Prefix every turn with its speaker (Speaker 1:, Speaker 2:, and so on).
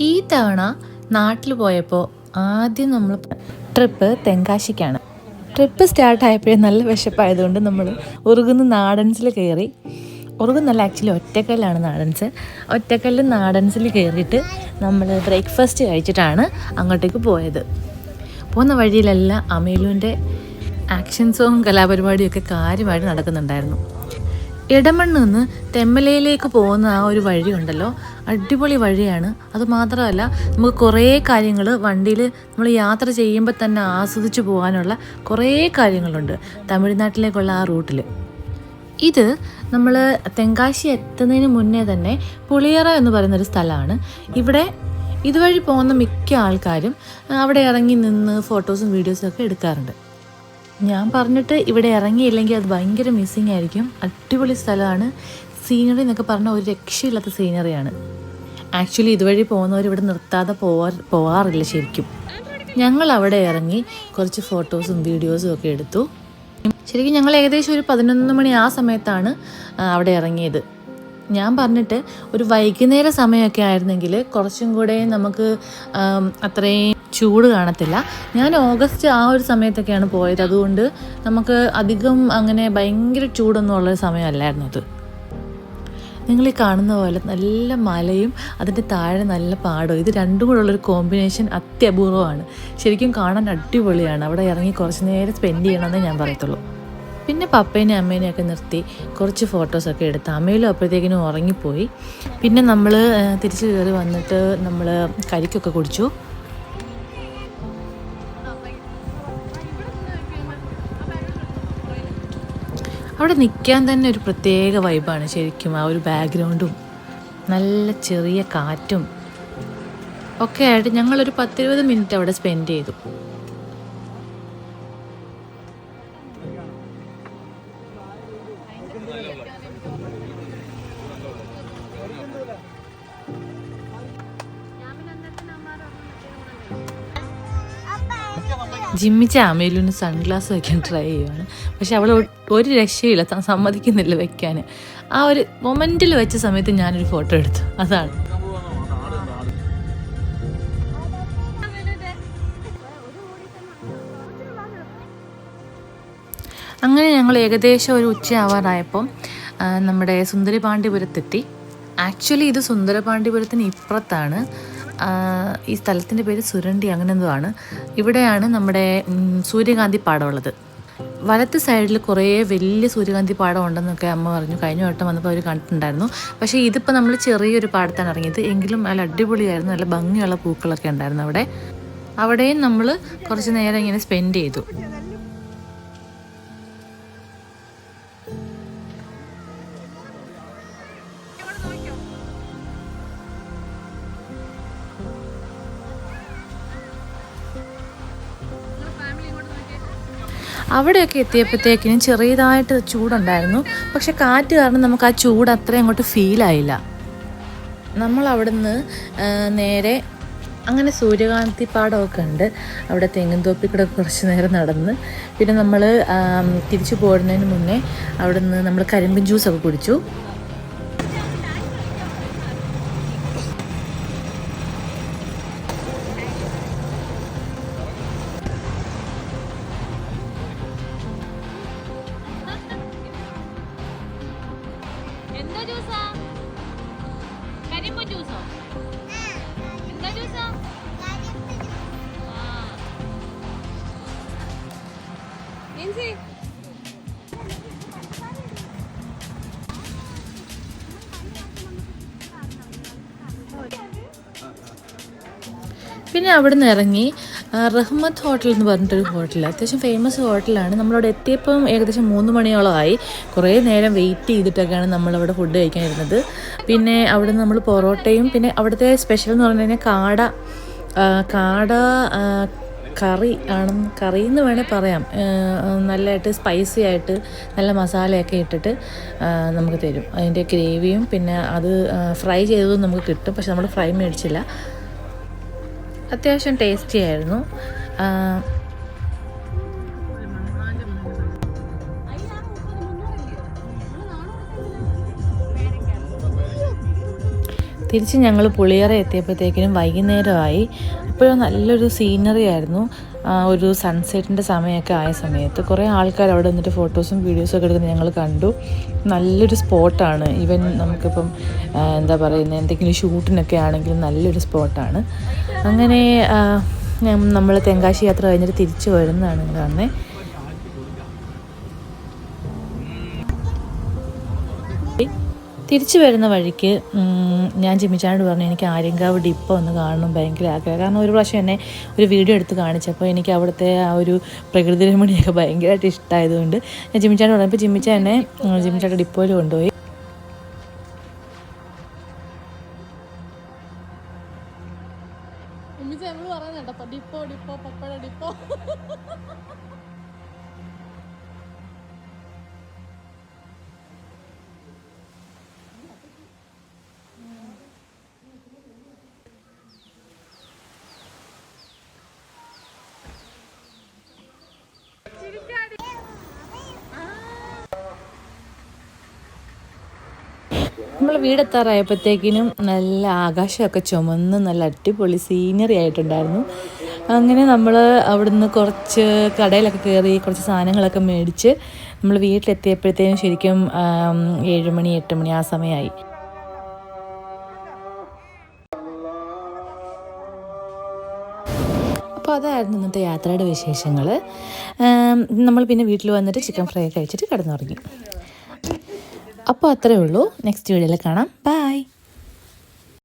Speaker 1: ഈ തവണ നാട്ടിൽ പോയപ്പോൾ ആദ്യം നമ്മൾ ട്രിപ്പ് തെങ്കാശിക്കാണ്. ട്രിപ്പ് സ്റ്റാർട്ടായപ്പോഴേ നല്ല വിശപ്പായതുകൊണ്ട് നമ്മൾ ഉറുകുന്ന് നാടൻസിൽ കയറി. ഉറുകുന്നല്ല, ആക്ച്വലി ഒറ്റക്കല്ലാണ് നാടൻസ്. ഒറ്റക്കല്ല് നാടൻസിൽ കയറിയിട്ട് നമ്മൾ ബ്രേക്ക്ഫാസ്റ്റ് കഴിച്ചിട്ടാണ് അങ്ങോട്ടേക്ക് പോയത്. പോകുന്ന വഴിയിലെല്ലാം അമേലുവിൻ്റെ ആക്ഷൻസും കലാപരിപാടിയൊക്കെ കാര്യമായിട്ട് നടക്കുന്നുണ്ടായിരുന്നു. ഇടമണ്ണ് നിന്ന് തെമ്മലയിലേക്ക് പോകുന്ന ആ ഒരു വഴിയുണ്ടല്ലോ, അടിപൊളി വഴിയാണ്. അതുമാത്രമല്ല, നമുക്ക് കുറേ കാര്യങ്ങൾ വണ്ടിയിൽ നമ്മൾ യാത്ര ചെയ്യുമ്പോൾ തന്നെ ആസ്വദിച്ച് പോകാനുള്ള കുറേ കാര്യങ്ങളുണ്ട് തമിഴ്നാട്ടിലേക്കുള്ള ആ റൂട്ടിൽ. ഇത് നമ്മൾ തെങ്കാശി എത്തുന്നതിന് മുന്നേ തന്നെ പുളിയറ എന്ന് പറയുന്നൊരു സ്ഥലമാണ്. ഇവിടെ ഇതുവഴി പോകുന്ന മിക്ക ആൾക്കാരും അവിടെ ഇറങ്ങി നിന്ന് ഫോട്ടോസും വീഡിയോസും ഒക്കെ എടുക്കാറുണ്ട്. ഞാൻ പറഞ്ഞിട്ട് ഇവിടെ ഇറങ്ങിയില്ലെങ്കിൽ അത് ഭയങ്കര മിസ്സിങ് ആയിരിക്കും. അടിപൊളി സ്ഥലമാണ്. സീനറി എന്നൊക്കെ പറഞ്ഞാൽ ഒരു രക്ഷയില്ലാത്ത സീനറിയാണ്. ആക്ച്വലി ഇതുവഴി പോകുന്നവർ ഇവിടെ നിർത്താതെ പോകാറില്ല ശരിക്കും. ഞങ്ങൾ അവിടെ ഇറങ്ങി കുറച്ച് ഫോട്ടോസും വീഡിയോസും ഒക്കെ എടുത്തു. ശരിക്കും ഞങ്ങൾ ഏകദേശം ഒരു 11 മണി ആ സമയത്താണ് അവിടെ ഇറങ്ങിയത്. ഞാൻ പറഞ്ഞിട്ട് ഒരു വൈകുന്നേര സമയമൊക്കെ ആയിരുന്നെങ്കിൽ കുറച്ചും കൂടെ നമുക്ക് അത്രയും ചൂട് കാണത്തില്ല. ഞാൻ ഓഗസ്റ്റ് ആ ഒരു സമയത്തൊക്കെയാണ് പോയത്. അതുകൊണ്ട് നമുക്ക് അധികം അങ്ങനെ ഭയങ്കര ചൂടൊന്നും ഉള്ളൊരു സമയമല്ലായിരുന്നു അത്. നിങ്ങൾ ഈ കാണുന്ന പോലെ നല്ല മലയും അതിൻ്റെ താഴെ നല്ല പാടവും, ഇത് രണ്ടും കൂടെ ഉള്ളൊരു കോമ്പിനേഷൻ അത്യപൂർവമാണ്. ശരിക്കും കാണാൻ അടിപൊളിയാണ്. അവിടെ ഇറങ്ങി കുറച്ച് നേരം സ്പെൻഡ് ചെയ്യണമെന്നേ ഞാൻ പറയത്തുള്ളൂ. പിന്നെ പപ്പേനെയും അമ്മേനെയൊക്കെ നിർത്തി കുറച്ച് ഫോട്ടോസൊക്കെ എടുത്ത് അമ്മയിലും അപ്പോഴത്തേക്കിനും ഉറങ്ങിപ്പോയി. പിന്നെ നമ്മൾ തിരിച്ച് കയറി വന്നിട്ട് നമ്മൾ കരിക്കൊക്കെ കുടിച്ചു. അവിടെ നിൽക്കാൻ തന്നെ ഒരു പ്രത്യേക വൈബാണ് ശരിക്കും. ആ ഒരു ബാക്ക്ഗ്രൗണ്ടും നല്ല ചെറിയ കാറ്റും ഒക്കെ ആയിട്ട് ഞങ്ങളൊരു 10-20 മിനിറ്റ് അവിടെ സ്പെൻഡ് ചെയ്തു. ജിമ്മിച്ച അമേലുവിന് സൺഗ്ലാസ് വയ്ക്കാൻ ട്രൈ ചെയ്യുവാണ്. പക്ഷെ അവൾ ഒരു രക്ഷയില്ല, സമ്മതിക്കുന്നില്ല വെക്കാൻ. ആ ഒരു മൊമെൻറ്റിൽ വെച്ച സമയത്ത് ഞാനൊരു ഫോട്ടോ എടുത്തു. അതാണ്. അങ്ങനെ ഞങ്ങൾ ഏകദേശം ഒരു ഉച്ചയാവാറായപ്പം നമ്മുടെ സുന്ദരപാണ്ഡിപുരത്തെത്തി. ആക്ച്വലി ഇത് സുന്ദരപാണ്ഡിപുരത്തിന് ഇപ്പുറത്താണ്. ഈ സ്ഥലത്തിൻ്റെ പേര് സുരണ്ടി അങ്ങനെ എന്തോ ആണ്. ഇവിടെയാണ് നമ്മുടെ സൂര്യകാന്തി പാടമുള്ളത്. വലത്ത് സൈഡിൽ കുറേ വലിയ സൂര്യകാന്തി പാടം ഉണ്ടെന്നൊക്കെ അമ്മ പറഞ്ഞു. കഴിഞ്ഞ വട്ടം വന്നപ്പോൾ അവർ കണ്ടിട്ടുണ്ടായിരുന്നു. പക്ഷേ ഇതിപ്പോൾ നമ്മൾ ചെറിയൊരു പാടത്താണ് ഇറങ്ങിയത്. എങ്കിലും നല്ല അടിപൊളിയായിരുന്നു. നല്ല ഭംഗിയുള്ള പൂക്കളൊക്കെ ഉണ്ടായിരുന്നു അവിടെ. അവിടെയും നമ്മൾ കുറച്ച് നേരം ഇങ്ങനെ സ്പെൻഡ് ചെയ്തു. അവിടെയൊക്കെ എത്തിയപ്പോഴത്തേക്കിനും ചെറിയതായിട്ട് ചൂടുണ്ടായിരുന്നു. പക്ഷെ കാറ്റ് കാരണം നമുക്ക് ആ ചൂട് അത്രയും അങ്ങോട്ട് ഫീലായില്ല. നമ്മൾ അവിടുന്ന് നേരെ അങ്ങനെ സൂര്യകാന്തി പാടമൊക്കെ ഉണ്ട്. അവിടെ തെങ്ങിൻതോപ്പിൽ കൂടെ കുറച്ച് നേരം നടന്ന് പിന്നെ നമ്മൾ തിരിച്ചു പോരുന്നതിന് മുന്നേ അവിടുന്ന് നമ്മൾ കരിമ്പിൻ ജ്യൂസൊക്കെ കുടിച്ചു. പിന്നെ അവിടെ നിന്ന് ഇറങ്ങി റഹ്മത്ത് ഹോട്ടൽ എന്ന് പറഞ്ഞിട്ടൊരു ഹോട്ടൽ, അത്യാവശ്യം ഫേമസ് ഹോട്ടലാണ്. നമ്മളവിടെ എത്തിയപ്പം ഏകദേശം 3 മണിയോളമായി. കുറേ നേരം വെയിറ്റ് ചെയ്തിട്ടൊക്കെയാണ് നമ്മളവിടെ ഫുഡ് കഴിക്കാനിരുന്നത്. പിന്നെ അവിടെ നിന്ന് നമ്മൾ പൊറോട്ടയും പിന്നെ അവിടുത്തെ സ്പെഷ്യൽ എന്ന് പറഞ്ഞു കഴിഞ്ഞാൽ കാട കറി എന്ന് വേണേൽ പറയാം. നല്ലതായിട്ട് സ്പൈസി ആയിട്ട് നല്ല മസാലയൊക്കെ ഇട്ടിട്ട് നമുക്ക് തരും. അതിൻ്റെ ഗ്രേവിയും പിന്നെ അത് ഫ്രൈ ചെയ്തതും നമുക്ക് കിട്ടും. പക്ഷെ നമ്മൾ ഫ്രൈ മേടിച്ചില്ല. അത്യാവശ്യം ടേസ്റ്റി ആയിരുന്നു. തിരിച്ച് ഞങ്ങൾ പുളിയറ എത്തിയപ്പോഴത്തേക്കിനും വൈകുന്നേരമായി. അപ്പോഴും നല്ലൊരു സീനറി ആയിരുന്നു. ഒരു സൺസെറ്റിൻ്റെ സമയമൊക്കെ ആയ സമയത്ത് കുറേ ആൾക്കാർ അവിടെ നിന്നിട്ട് ഫോട്ടോസും വീഡിയോസും ഒക്കെ എടുക്കുന്നത് ഞങ്ങൾ കണ്ടു. നല്ലൊരു സ്പോട്ടാണ്. ഈവൻ നമുക്കിപ്പം എന്താ പറയുന്നത്, എന്തെങ്കിലും ഷൂട്ടിനൊക്കെ ആണെങ്കിലും നല്ലൊരു സ്പോട്ടാണ്. അങ്ങനെ നമ്മൾ തെങ്കാശി യാത്ര കഴിഞ്ഞിട്ട് തിരിച്ചു വരുന്നതാണ് കാണുന്നത്. തിരിച്ചു വരുന്ന വഴിക്ക് ഞാൻ ജിമ്മിച്ചാനോട് പറഞ്ഞു എനിക്ക് ആര്യങ്കാവ് ഡിപ്പോ ഒന്ന് കാണണം, ഭയങ്കര ആഗ്രഹം. കാരണം ഒരു പ്രാവശ്യം എന്നെ ഒരു വീഡിയോ എടുത്ത് കാണിച്ചപ്പോൾ എനിക്ക് അവിടുത്തെ ആ ഒരു പ്രകൃതി രമണിയൊക്കെ ഭയങ്കരമായിട്ട് ഇഷ്ടമായതുകൊണ്ട് ഞാൻ ജിമ്മിച്ചാനോട് പറഞ്ഞപ്പോൾ ജിമ്മിച്ച എന്നെ ജിമ്മിച്ചാൻ്റെ ഡിപ്പോയിൽ കൊണ്ടുപോയി.
Speaker 2: ഡിപ്പോ ഡിപ്പോ പപ്പട ഡിപ്പോ.
Speaker 1: നമ്മൾ വീടെത്താറായപ്പോഴത്തേക്കിനും നല്ല ആകാശമൊക്കെ ചുമന്ന് നല്ല അടിപൊളി സീനറി ആയിട്ടുണ്ടായിരുന്നു. അങ്ങനെ നമ്മൾ അവിടുന്ന് കുറച്ച് കടയിലൊക്കെ കയറി കുറച്ച് സാധനങ്ങളൊക്കെ മേടിച്ച് നമ്മൾ വീട്ടിലെത്തിയപ്പോഴത്തേനും ശരിക്കും 7 മണി 8 മണി ആ സമയമായി. അപ്പോൾ അതായിരുന്നു ഇന്നത്തെ യാത്രയുടെ വിശേഷങ്ങൾ. നമ്മൾ പിന്നെ വീട്ടിൽ വന്നിട്ട് ചിക്കൻ ഫ്രൈ കഴിച്ചിട്ട് കിടന്നുറങ്ങി. അപ്പോൾ അത്രയേ ഉള്ളൂ. നെക്സ്റ്റ് വീഡിയോയിൽ കാണാം. ബൈ.